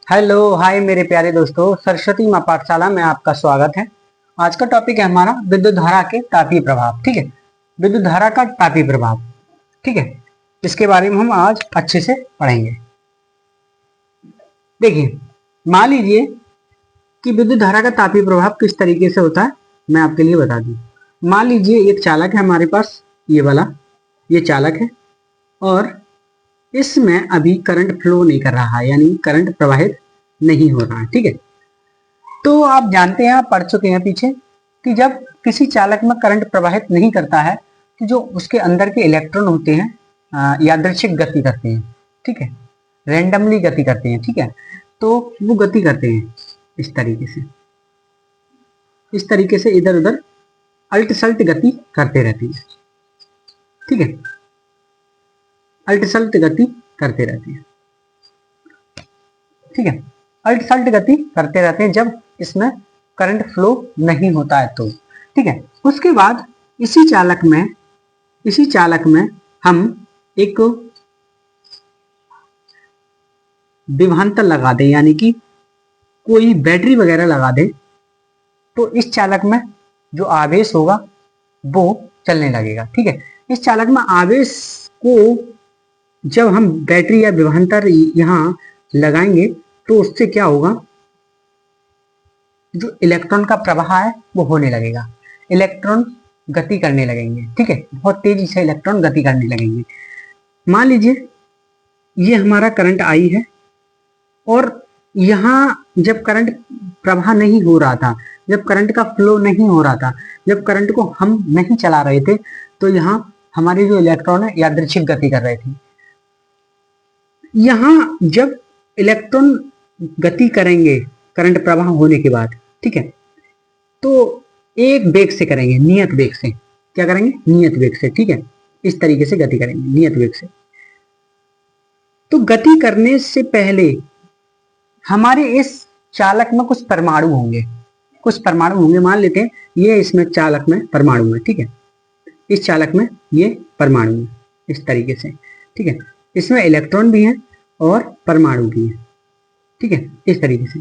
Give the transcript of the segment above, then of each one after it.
Hello hi मेरे प्यारे दोस्तों, सरस्वती माँ पाठशाला में आपका स्वागत है। आज का टॉपिक है हमारा विद्युत धारा के तापीय प्रभाव। ठीक है, विद्युत धारा का तापीय प्रभाव। ठीक है, इसके बारे में हम आज अच्छे से पढ़ेंगे। देखिए, मान लीजिए कि विद्युत धारा का तापीय प्रभाव किस तरीके से होता है, मैं आपके लिए बता दूं। मान लीजिए एक चालक है हमारे पास, ये वाला, ये चालक है और इसमें अभी करंट फ्लो नहीं कर रहा है, यानी करंट प्रवाहित नहीं हो रहा है। ठीक है, तो आप जानते हैं, आप पढ़ चुके हैं पीछे कि जब किसी चालक में करंट प्रवाहित नहीं करता है तो जो उसके अंदर के इलेक्ट्रॉन होते हैं यादृच्छिक गति करते हैं। ठीक है, रैंडमली गति करते हैं। ठीक है, तो वो गति करते हैं इस तरीके से, इस तरीके से इधर उधर अल्ट सल्ट गति करते रहते हैं। ठीक है, अल्ट सल्ट गति करते रहते हैं। ठीक है, अल्ट सल्ट गति करते रहते हैं जब इसमें करंट फ्लो नहीं होता है तो। ठीक है, उसके बाद इसी चालक में हम एक विभवांतर लगा दें, यानी कि कोई बैटरी वगैरह लगा दें, तो इस चालक में जो आवेश होगा वो चलने लगेगा। ठीक है, इस चालक में आवेश को जब हम बैटरी या विभवांतर यहाँ लगाएंगे तो उससे क्या होगा, जो इलेक्ट्रॉन का प्रवाह है वो होने लगेगा, इलेक्ट्रॉन गति करने लगेंगे। ठीक है, बहुत तेजी से इलेक्ट्रॉन गति करने लगेंगे। मान लीजिए ये हमारा करंट आई है और यहाँ जब करंट प्रवाह नहीं हो रहा था, जब करंट का फ्लो नहीं हो रहा था, जब करंट को हम नहीं चला रहे थे, तो यहाँ हमारे जो इलेक्ट्रॉन है यादृच्छिक गति कर रहे थे। यहाँ जब इलेक्ट्रॉन गति करेंगे करंट प्रवाह होने के बाद, ठीक है, तो एक वेग से करेंगे, नियत वेग से। क्या करेंगे? नियत वेग से। ठीक है, इस तरीके से गति करेंगे नियत वेग से। तो गति करने से पहले हमारे इस चालक में कुछ परमाणु होंगे, मान लेते हैं ये इसमें चालक में परमाणु है। ठीक है, इस चालक में ये परमाणु है इस तरीके से। ठीक है, इसमें इलेक्ट्रॉन भी है और परमाणु भी है। ठीक है, इस तरीके से।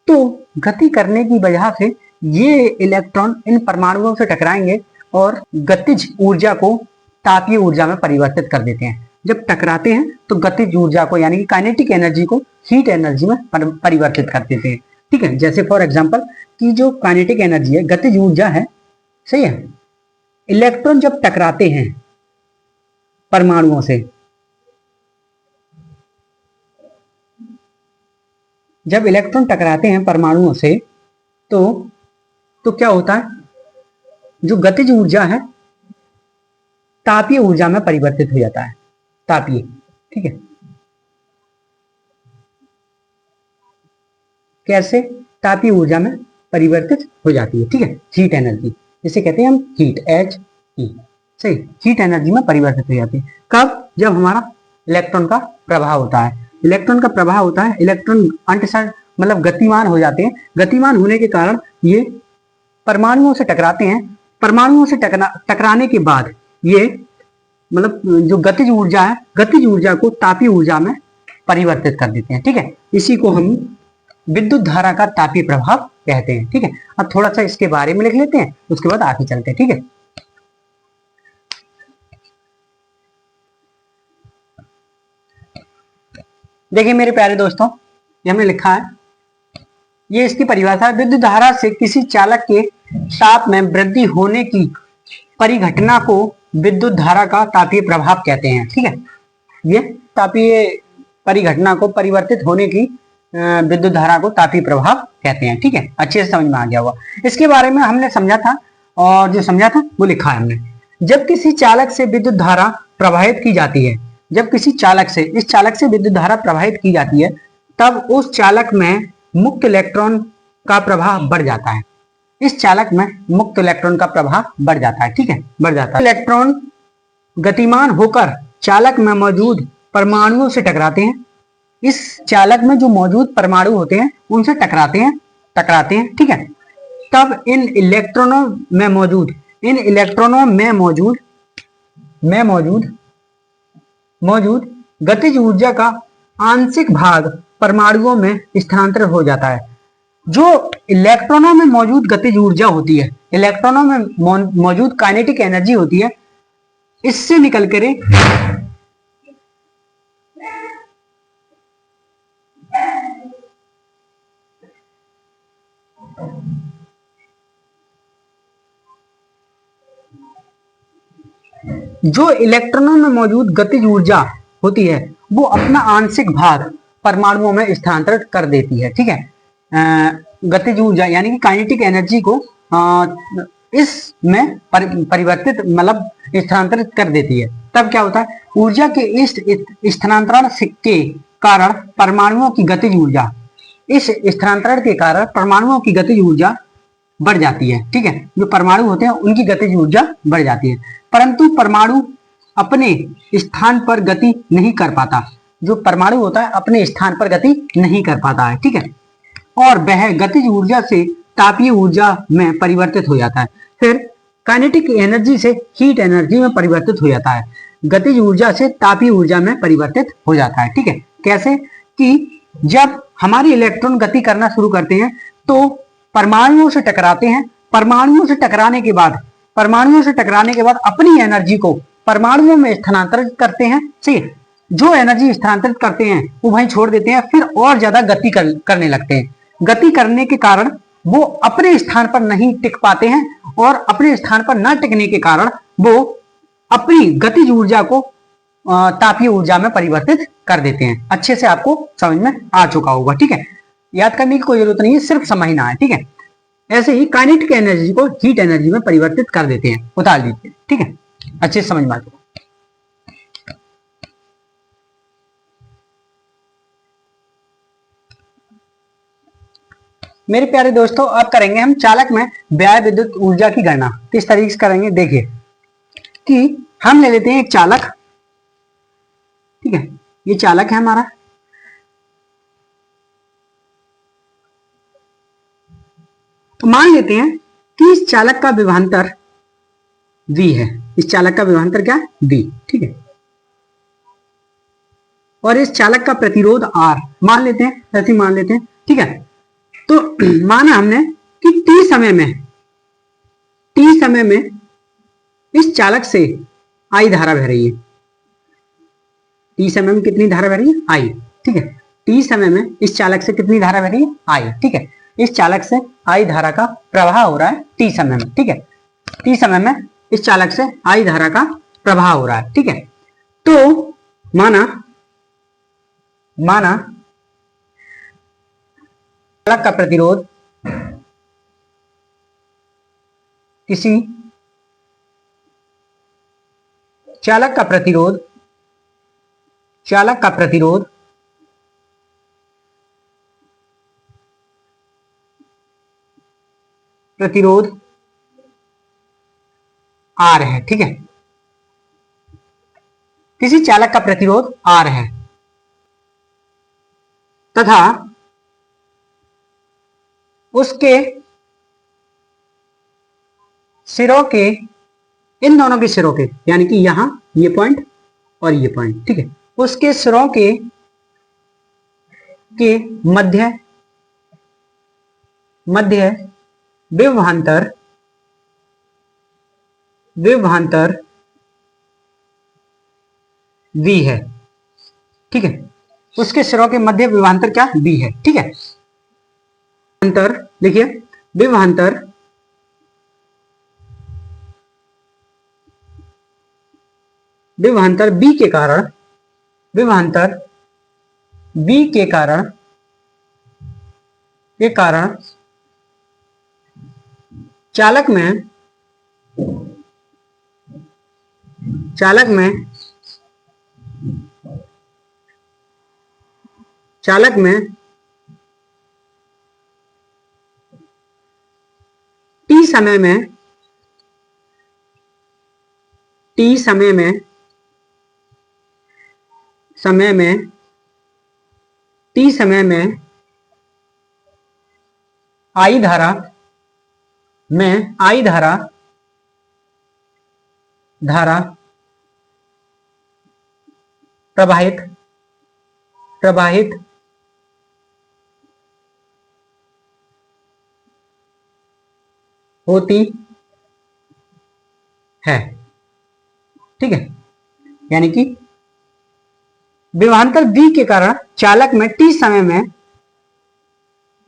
तो गति करने की वजह से ये इलेक्ट्रॉन इन परमाणुओं से टकराएंगे और गतिज ऊर्जा को तापीय ऊर्जा में परिवर्तित कर देते हैं। जब टकराते हैं तो गतिज ऊर्जा को, यानी कि काइनेटिक एनर्जी को हीट एनर्जी में परिवर्तित कर देते हैं। ठीक है, जैसे फॉर एग्जांपल कि जो काइनेटिक एनर्जी है, गतिज ऊर्जा है, सही है, इलेक्ट्रॉन जब टकराते हैं परमाणुओं से, जब इलेक्ट्रॉन टकराते हैं परमाणुओं से तो क्या होता है, जो गतिज ऊर्जा है तापीय ऊर्जा में परिवर्तित हो जाता है, तापीय। ठीक है, कैसे? तापीय ऊर्जा में परिवर्तित हो जाती है। ठीक है, हीट एनर्जी, जिसे कहते हैं हम हीट, एच ई, सही, हीट एनर्जी में परिवर्तित हो जाती है। कब? जब हमारा इलेक्ट्रॉन का प्रवाह होता है। इलेक्ट्रॉन का प्रवाह होता है, इलेक्ट्रॉन अंतसर मतलब गतिमान हो जाते हैं। गतिमान होने के कारण ये परमाणुओं से टकराते हैं। परमाणुओं से टकराने के बाद ये मतलब जो गतिज ऊर्जा है, गतिज ऊर्जा को तापीय ऊर्जा में परिवर्तित कर देते हैं। ठीक है, इसी को हम विद्युत धारा का तापीय प्रभाव कहते हैं। ठीक है, अब थोड़ा सा इसके बारे में लिख लेते हैं, उसके बाद आगे चलते हैं। ठीक है, देखिए मेरे प्यारे दोस्तों, ये हमने लिखा है, ये इसकी परिभाषा है। विद्युत धारा से किसी चालक के ताप में वृद्धि होने की परिघटना को विद्युत धारा का तापीय प्रभाव कहते हैं। ठीक है, ये तापीय परिघटना को परिवर्तित होने की विद्युत धारा को तापीय प्रभाव कहते हैं। ठीक है, अच्छे से समझ में आ गया होगा। इसके बारे में हमने समझा था, और जो समझा था वो लिखा है हमने। जब किसी चालक से विद्युत धारा प्रवाहित की जाती है, जब किसी चालक से, इस चालक से विद्युत धारा प्रवाहित की जाती है, तब उस चालक में मुक्त इलेक्ट्रॉन का प्रवाह बढ़ जाता है। इस चालक में मुक्त इलेक्ट्रॉन का प्रवाह बढ़ जाता है। ठीक है, बढ़ जाता है। इलेक्ट्रॉन गतिमान होकर चालक में मौजूद परमाणुओं से टकराते हैं। इस चालक में जो मौजूद परमाणु होते हैं उनसे टकराते हैं। ठीक है, तब इन इलेक्ट्रॉनों में मौजूद गतिज ऊर्जा का आंशिक भाग परमाणुओं में स्थानांतरित हो जाता है। जो इलेक्ट्रॉनों में मौजूद गतिज ऊर्जा होती है, इलेक्ट्रॉनों में मौजूद काइनेटिक एनर्जी होती है, इससे निकल कर जो इलेक्ट्रॉनों में मौजूद गतिज ऊर्जा होती है वो अपना आंशिक भाग परमाणुओं में स्थानांतरित कर देती है। ठीक है, गतिज ऊर्जा यानी कि काइनेटिक एनर्जी को इसमें परिवर्तित मतलब स्थानांतरित कर देती है। तब क्या होता है, ऊर्जा के इस स्थानांतरण के कारण परमाणुओं की गतिज ऊर्जा, इस स्थानांतरण के कारण परमाणुओं की गतिज ऊर्जा बढ़ जाती है। ठीक है, जो परमाणु होते हैं उनकी गतिज ऊर्जा बढ़ जाती है, परंतु परमाणु अपने स्थान पर गति नहीं कर पाता। जो परमाणु होता है अपने स्थान पर गति नहीं कर पाता है। ठीक है, और वह गतिज ऊर्जा से तापीय ऊर्जा में परिवर्तित हो जाता है, फिर काइनेटिक एनर्जी से हीट एनर्जी में परिवर्तित हो जाता है, गतिज ऊर्जा से तापीय ऊर्जा में परिवर्तित हो जाता है। ठीक है, कैसे कि जब हमारे इलेक्ट्रॉन गति करना शुरू करते हैं तो परमाणुओं से टकराते हैं, परमाणुओं से टकराने के बाद अपनी एनर्जी को परमाणुओं में स्थानांतरित करते हैं। ठीक, जो एनर्जी स्थानांतरित करते हैं वो वहीं छोड़ देते हैं, फिर और ज्यादा गति करने लगते हैं। गति करने के कारण वो अपने स्थान पर नहीं टिक पाते हैं, और अपने स्थान पर न टिकने के कारण वो अपनी गतिज ऊर्जा को तापीय ऊर्जा में परिवर्तित कर देते हैं। अच्छे से आपको समझ में आ चुका होगा। ठीक है, याद करने की कोई जरूरत नहीं है, सिर्फ समझना है। ठीक है, ऐसे ही काइनेटिक एनर्जी को हीट एनर्जी में परिवर्तित कर देते हैं, उतार दीजिए। ठीक है, अच्छे से समझ में आ चुका। मेरे प्यारे दोस्तों, अब करेंगे हम चालक में व्यय विद्युत ऊर्जा की गणना। किस तरीके से करेंगे, देखिए कि हम ले लेते हैं एक चालक। ठीक है, ये चालक है हमारा, तो मान लेते हैं कि इस चालक का विभवांतर V है। इस चालक का विभवांतर क्या है, V। ठीक है, और इस चालक का प्रतिरोध R मान लेते हैं, ऐसे मान लेते हैं। ठीक है, तो माना हमने कि T समय में इस चालक से I धारा बह रही है। T समय में कितनी धारा बह रही है, I। ठीक है, T समय में इस चालक से कितनी धारा बह रही है, I। ठीक है, इस चालक से I धारा का प्रवाह हो रहा है T समय में। ठीक है, T समय में इस चालक से I धारा का प्रवाह हो रहा है। ठीक है, तो माना चालक का प्रतिरोध किसी चालक का प्रतिरोध R है। ठीक है, किसी चालक का प्रतिरोध R है तथा उसके सिरों के, इन दोनों के सिरों के, यानी कि यहां ये पॉइंट और ये पॉइंट। ठीक है, उसके सिरों के मध्य विभवांतर V है। ठीक है, उसके सिरों के मध्य विभवांतर क्या, V है। ठीक है, अंतर देखिए, विभवांतर B के कारण, चालक में T समय में I धारा प्रवाहित होती है, ठीक है। यानी कि विभवांतर V के कारण चालक में T समय में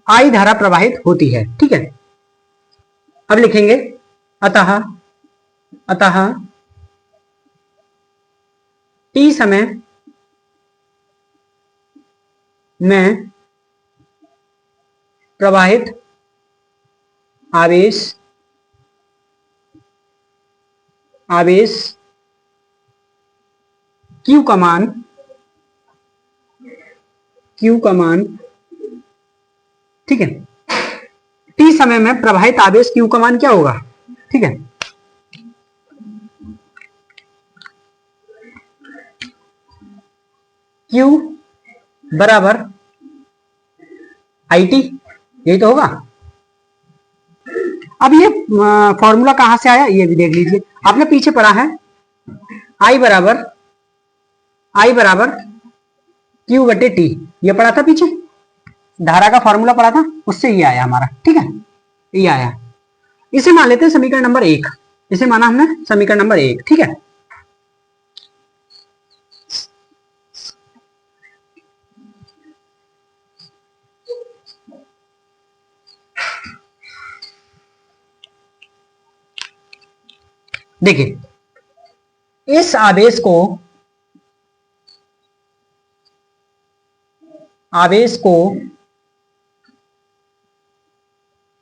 I धारा प्रवाहित होती है, ठीक है। अब लिखेंगे अतः अतः T समय में प्रवाहित आवेश Q का मान, ठीक है। T समय में प्रवाहित आवेश Q का मान क्या होगा, ठीक है। Q बराबर IT, यही तो होगा। अब ये फॉर्मूला कहां से आया ये भी देख लीजिए, आपने पीछे पढ़ा है I बराबर Q बटे T, ये पढ़ा था पीछे, धारा का फॉर्मूला पढ़ा था, उससे ये आया हमारा, ठीक है। ये आया, इसे मान लेते हैं समीकरण नंबर 1, इसे माना हमने समीकरण नंबर 1, ठीक है। देखिए इस आवेश को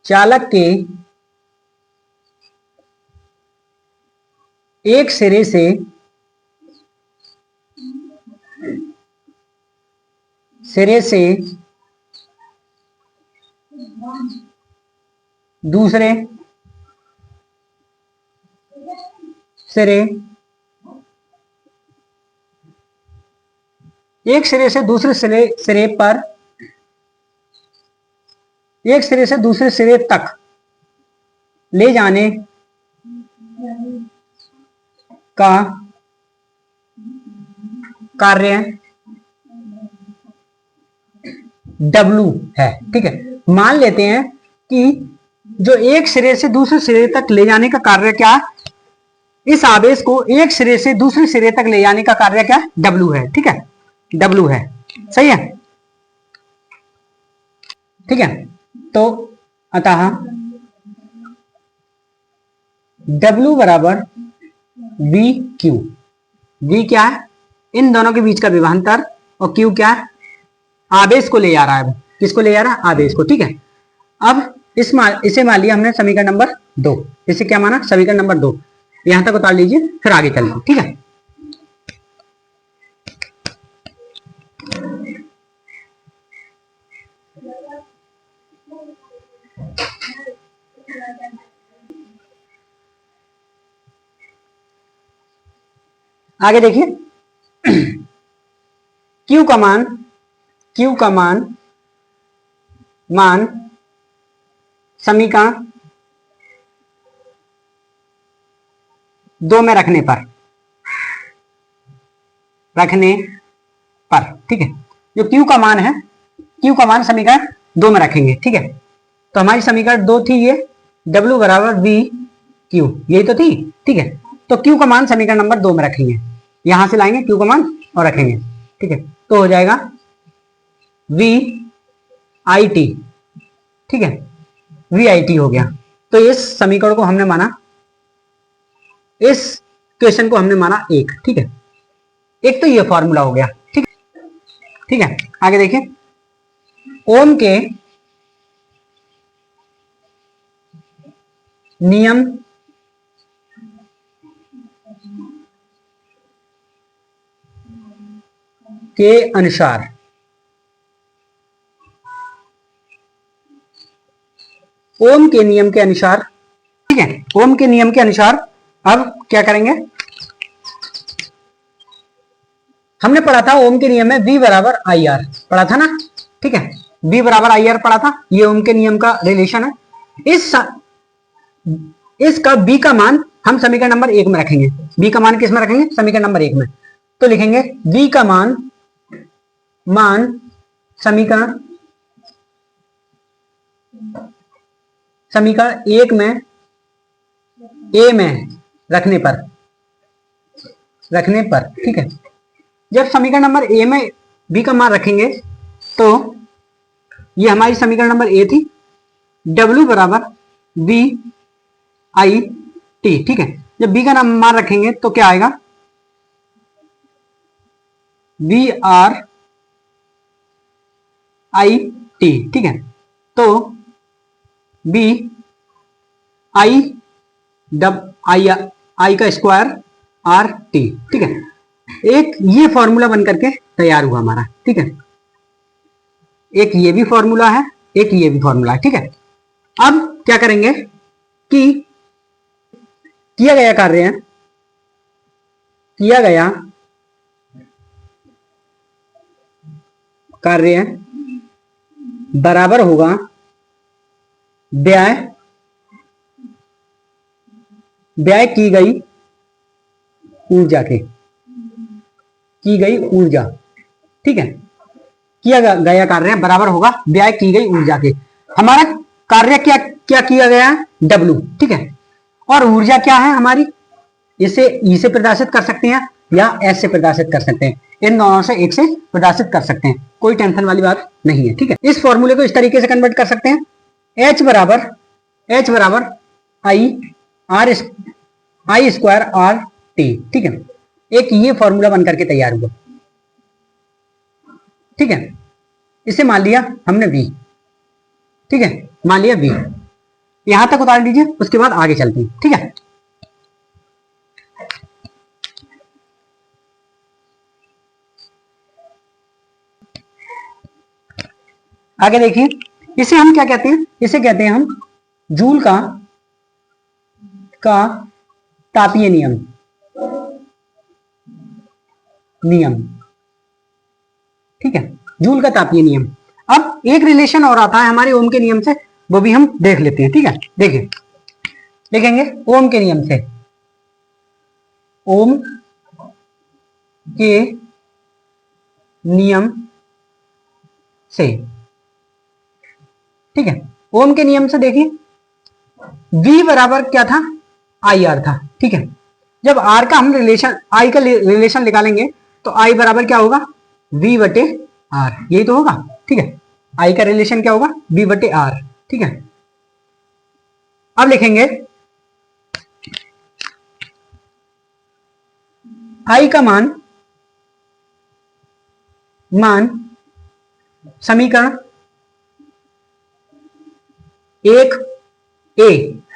चालक के एक सिरे से दूसरे सिरे, एक सिरे से दूसरे सिरे पर, एक सिरे से दूसरे सिरे तक ले जाने का कार्य W है, ठीक है। मान लेते हैं कि जो एक सिरे से दूसरे सिरे तक ले जाने का कार्य क्या, इस आवेश को एक सिरे से दूसरे सिरे तक ले जाने का कार्य क्या, W है, ठीक है। W है, सही है, ठीक है। तो अतः W बराबर VQ, V क्या है, इन दोनों के बीच का विभवांतर, और Q क्या है, आवेश को ले जा रहा है, किसको ले जा रहा है, आवेश को, ठीक है। अब इसे मान लिया हमने समीकरण नंबर 2, इसे क्या माना, समीकरण नंबर 2, यहां तक उतार लीजिए, फिर आगे चलते, ठीक है। आगे देखिए Q का मान समीकरण 2 में रखने पर, ठीक है। जो Q का मान है, Q का मान समीकरण 2 में रखेंगे, ठीक है। तो हमारी समीकरण 2 थी ये, W बराबर VQ, यही तो थी, ठीक है। तो Q का मान समीकरण नंबर 2 में रखेंगे, यहां से लाएंगे Q का मान और रखेंगे, ठीक है। तो हो जाएगा VIT, ठीक है, VIT हो गया। तो इस समीकरण को हमने माना, इस क्वेश्चन को हमने माना 1, ठीक है। एक तो ये फॉर्मूला हो गया, ठीक है। आगे देखिए ओम के नियम के अनुसार, ओम के नियम के अनुसार, ठीक है, ओम के नियम के अनुसार अब क्या करेंगे, हमने पढ़ा था ओम के नियम में V बराबर IR पढ़ा था ना, ठीक है। V बराबर IR पढ़ा था, ये ओम के नियम का रिलेशन है। इसका B का मान हम समीकरण नंबर 1 में रखेंगे, B का मान किस में रखेंगे, समीकरण नंबर 1 में। तो लिखेंगे V का मान समीकरण 1 में ए में रखने पर, ठीक है। जब समीकरण नंबर ए में बी का मान रखेंगे तो ये हमारी समीकरण नंबर ए थी, डब्ल्यू बराबर बी आई टी, ठीक है। जब बी का मान रखेंगे तो क्या आएगा, बी आर आई टी, ठीक है। तो बी आई आई आई का स्क्वायर आर टी, ठीक है। एक ये फॉर्मूला बन करके तैयार हुआ हमारा, ठीक है। एक ये भी फॉर्मूला है, एक ये भी फॉर्मूला है, ठीक है। अब क्या करेंगे कि किया गया कार्य बराबर होगा व्यय की गई ऊर्जा, ठीक है। किया गया कार्य बराबर होगा व्यय की गई ऊर्जा के। हमारा कार्य क्या क्या किया गया है, W, ठीक है। और ऊर्जा क्या है हमारी, इसे E से प्रदर्शित कर सकते हैं या S से प्रदर्शित कर सकते हैं, इन दोनों से एक से प्रदर्शित कर सकते हैं, कोई टेंशन वाली बात नहीं है, ठीक है। इस फॉर्मूले को इस तरीके से कन्वर्ट कर सकते हैं, H बराबर आई स्क्वायर आर टी, ठीक है। एक ये फॉर्मूला बनकर के तैयार हुआ, ठीक है। इसे मान लिया हमने V, ठीक है, मान लिया V। यहां तक उतार लीजिए, उसके बाद आगे चलते हैं, ठीक है। आगे देखिए, इसे हम क्या कहते हैं, इसे कहते हैं हम जूल का तापीय नियम, ठीक है, जूल का तापीय नियम। अब एक रिलेशन और आता है हमारे ओम के नियम से, वो भी हम देख लेते हैं, ठीक है। देखिए, देखेंगे ओम के नियम से, ओम के नियम से, ठीक है। ओम के नियम से देखिए, V बराबर क्या था, आई आर था, ठीक है। जब आर का हम रिलेशन, आई का रिलेशन निकालेंगे तो आई बराबर क्या होगा, V बटे आर, यही तो होगा, ठीक है। आई का रिलेशन क्या होगा, V बटे आर, ठीक है। अब लिखेंगे आई का मान समीकरण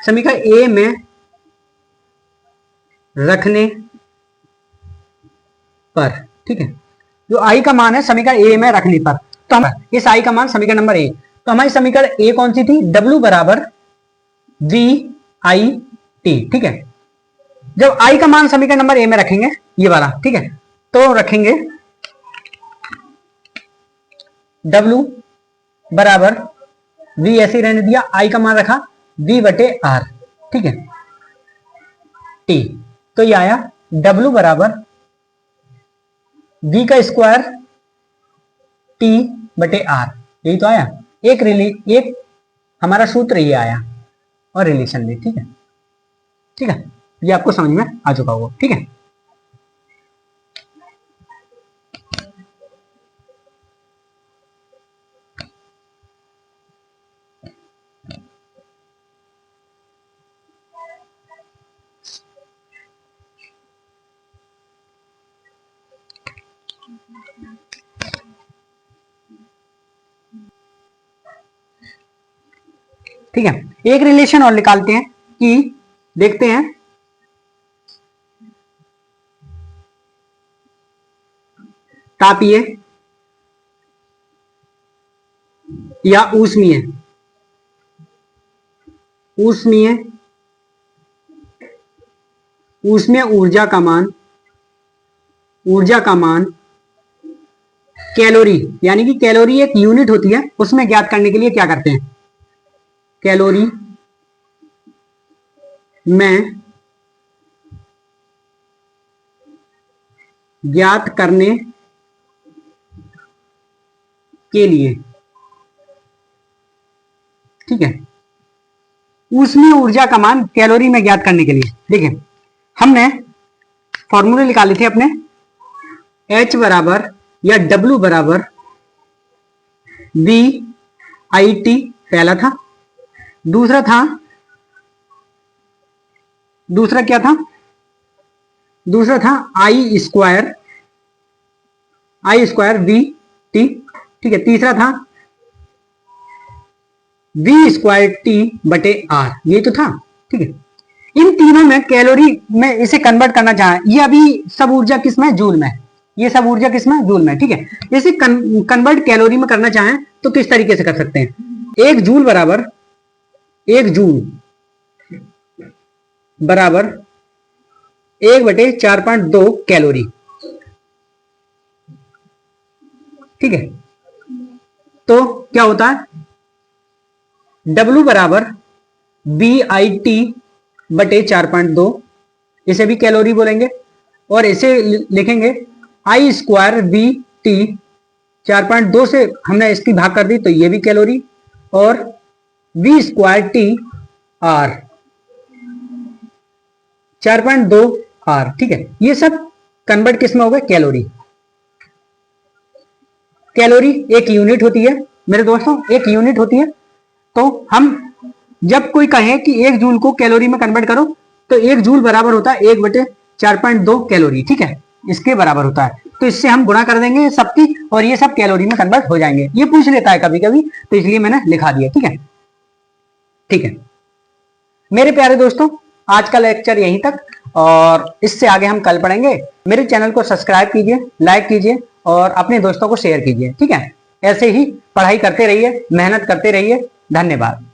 समीकरण ए में रखने पर, ठीक है। जो आई का मान है समीकरण ए में रखने पर, तो हम इस आई का मान समीकरण नंबर ए, तो हमारी समीकरण ए कौन सी थी, W बराबर वी आई टी, ठीक है। जब आई का मान समीकरण नंबर ए में रखेंगे, ये वाला, ठीक है, तो रखेंगे W बराबर V ऐसे रहने दिया, आई का मान रखा V बटे आर, ठीक है, T। तो ये आया W बराबर V का स्क्वायर T बटे आर, यही तो आया। एक हमारा सूत्र ये आया और रिलेशन भी, ठीक है, ठीक है। ये आपको समझ में आ चुका होगा, ठीक है। ठीक है, एक रिलेशन और निकालते हैं कि देखते हैं तापीय या ऊष्मीय ऊर्जा का मान कैलोरी, यानी कि कैलोरी एक यूनिट होती है, उसमें ज्ञात करने के लिए क्या करते हैं, कैलोरी में ज्ञात करने के लिए, ठीक है, उसमें ऊर्जा का मान कैलोरी में ज्ञात करने के लिए देखिए हमने फॉर्मूले निकाले थे अपने H बराबर या W बराबर VIT पहला था, दूसरा क्या था, दूसरा था I स्क्वायर VT, ठीक है, तीसरा था V स्क्वायर T बटे R, ये तो था, ठीक है। इन तीनों में कैलोरी में इसे कन्वर्ट करना चाहें, ये अभी सब ऊर्जा किस में, जूल में, ये सब ऊर्जा किस में, जूल में, ठीक है। इसे कन्वर्ट कैलोरी में करना चाहें तो किस तरीके से कर सकते हैं, 1 जूल बराबर 1/4.2 कैलोरी, ठीक है। तो क्या होता है, W बराबर BIT बटे 4.2, इसे भी कैलोरी बोलेंगे, और इसे लिखेंगे I स्क्वायर VT, 4.2 से हमने इसकी भाग कर दी तो ये भी कैलोरी, और V square T R 4.2 R, ठीक है। ये सब कन्वर्ट किस में हो गए, कैलोरी। कैलोरी एक यूनिट होती है मेरे दोस्तों, एक यूनिट होती है। तो हम जब कोई कहे कि 1 जूल को कैलोरी में कन्वर्ट करो तो 1 जूल बराबर होता है 1/4.2 कैलोरी, ठीक है, इसके बराबर होता है। तो इससे हम गुणा कर देंगे सबकी और ये सब कैलोरी में कन्वर्ट हो जाएंगे। ये पूछ लेता है कभी कभी, तो इसलिए मैंने लिखा दिया, ठीक है, ठीक है। मेरे प्यारे दोस्तों, आज का लेक्चर यहीं तक, और इससे आगे हम कल पढ़ेंगे। मेरे चैनल को सब्सक्राइब कीजिए, लाइक कीजिए और अपने दोस्तों को शेयर कीजिए, ठीक है। ऐसे ही पढ़ाई करते रहिए, मेहनत करते रहिए। धन्यवाद।